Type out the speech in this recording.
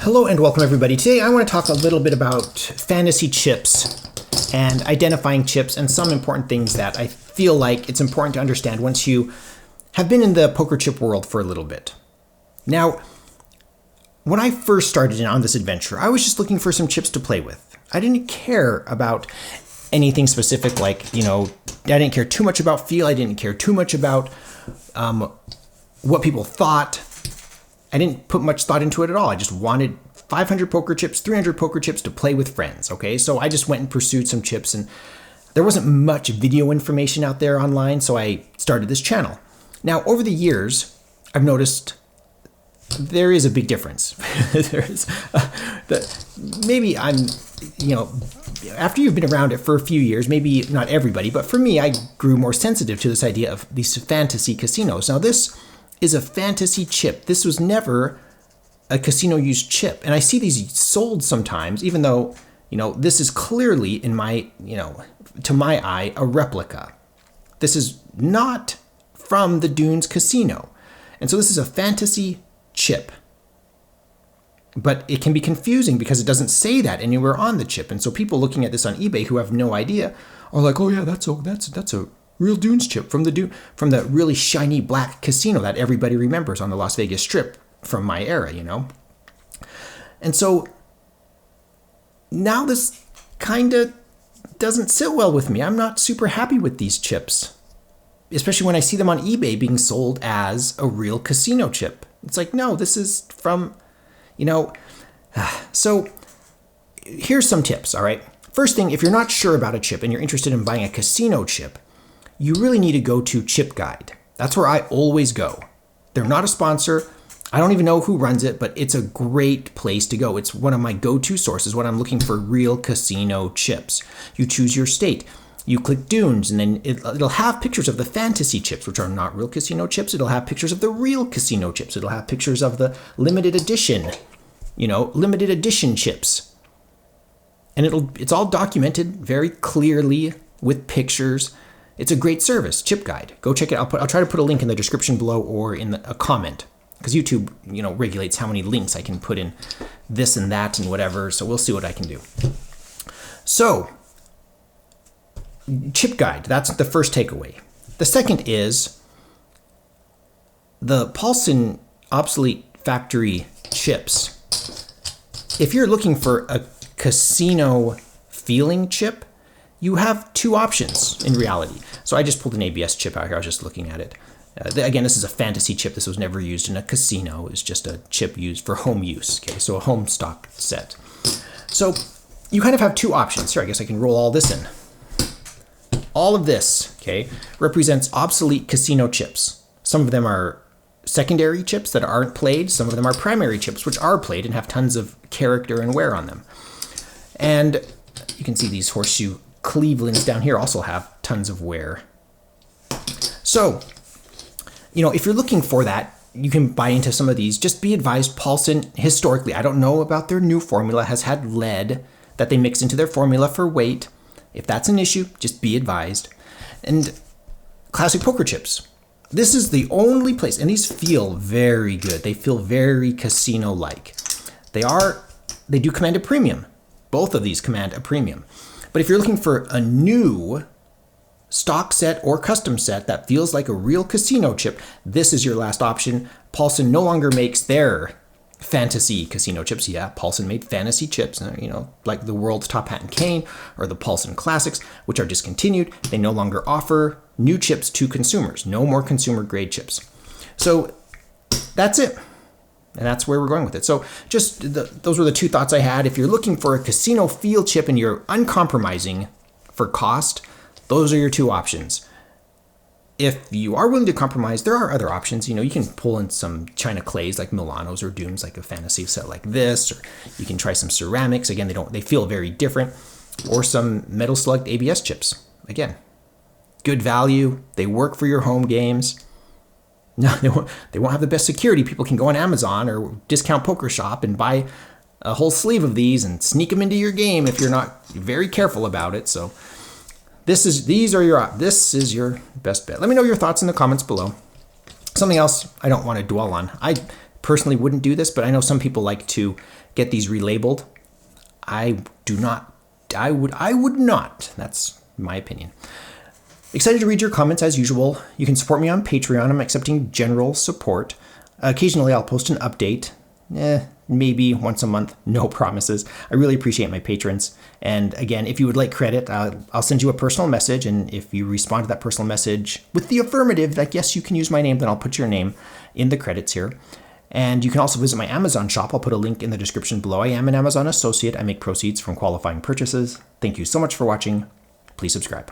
Hello and welcome everybody. Today I want to talk a little bit about fantasy chips and identifying chips and some important things that I feel like it's important to understand once you have been in the poker chip world for a little bit. Now, when I first started on this adventure, I was just looking for some chips to play with. I didn't care about anything specific like, I didn't care too much about feel. I didn't care too much about what people thought. I didn't put much thought into it at all. I just wanted 500 poker chips, 300 poker chips to play with friends, okay? So I just went and pursued some chips, and there wasn't much video information out there online, so I started this channel. Now, over the years, I've noticed there is a big difference. Maybe I'm, after you've been around it for a few years, maybe not everybody, but for me, I grew more sensitive to this idea of these fantasy casinos. Now, this is a fantasy chip. This was never a casino used chip. And I see these sold sometimes, even though, this is clearly in my, to my eye, a replica. This is not from the Dunes Casino. And so this is a fantasy chip. But it can be confusing because it doesn't say that anywhere on the chip. And so people looking at this on eBay who have no idea are like, oh yeah, that's a real Dunes chip from the really shiny black casino that everybody remembers on the Las Vegas Strip from my era, And so now this kind of doesn't sit well with me. I'm not super happy with these chips, especially when I see them on eBay being sold as a real casino chip. It's like, no, this is from, So here's some tips, all right? First thing, if you're not sure about a chip and you're interested in buying a casino chip, you really need to go to Chip Guide. That's where I always go. They're not a sponsor. I don't even know who runs it, but it's a great place to go. It's one of my go-to sources when I'm looking for real casino chips. You choose your state. You click Dunes, and then it'll have pictures of the fantasy chips, which are not real casino chips. It'll have pictures of the real casino chips. It'll have pictures of the limited edition, limited edition chips. And it's all documented very clearly with pictures. It's a great service, Chip Guide. Go check it out. I'll try to put a link in the description below or in a comment, because YouTube, regulates how many links I can put in this and that and whatever. So we'll see what I can do. So, Chip Guide, that's the first takeaway. The second is the Paulson Obsolete Factory chips. If you're looking for a casino feeling chip, you have two options in reality. So I just pulled an ABS chip out here. I was just looking at it. Again, this is a fantasy chip. This was never used in a casino. It's just a chip used for home use. Okay, so a home stock set. So you kind of have two options. Here, I guess I can roll all this in. All of this, okay, represents obsolete casino chips. Some of them are secondary chips that aren't played. Some of them are primary chips, which are played and have tons of character and wear on them. And you can see these horseshoe Clevelands down here also have tons of wear. So, if you're looking for that, you can buy into some of these. Just be advised, Paulson, historically, I don't know about their new formula, has had lead that they mix into their formula for weight. If that's an issue, just be advised. And classic poker chips. This is the only place, and these feel very good. They feel very casino-like. They do command a premium. Both of these command a premium. But if you're looking for a new stock set or custom set that feels like a real casino chip, this is your last option. Paulson no longer makes their fantasy casino chips. Yeah, Paulson made fantasy chips, like the World's Top Hat and Cane or the Paulson Classics, which are discontinued. They no longer offer new chips to consumers. No more consumer grade chips. So that's it. And that's where we're going with it. So those were the two thoughts I had. If you're looking for a casino feel chip and you're uncompromising for cost, those are your two options. If you are willing to compromise, there are other options. You can pull in some China clays like Milanos or Dunes, like a fantasy set like this. Or you can try some ceramics. Again, they feel very different. Or some metal slugged ABS chips. Again, good value. They work for your home games. No, they won't have the best security. People can go on Amazon or Discount Poker Shop and buy a whole sleeve of these and sneak them into your game if you're not very careful about it. So this is your best bet. Let me know your thoughts in the comments below. Something else I don't want to dwell on. I personally wouldn't do this, but I know some people like to get these relabeled. I would not. That's my opinion. Excited to read your comments as usual. You can support me on Patreon. I'm accepting general support. Occasionally I'll post an update. Maybe once a month. No promises. I really appreciate my patrons. And again, if you would like credit, I'll send you a personal message. And if you respond to that personal message with the affirmative that yes, you can use my name, then I'll put your name in the credits here. And you can also visit my Amazon shop. I'll put a link in the description below. I am an Amazon associate. I make proceeds from qualifying purchases. Thank you so much for watching. Please subscribe.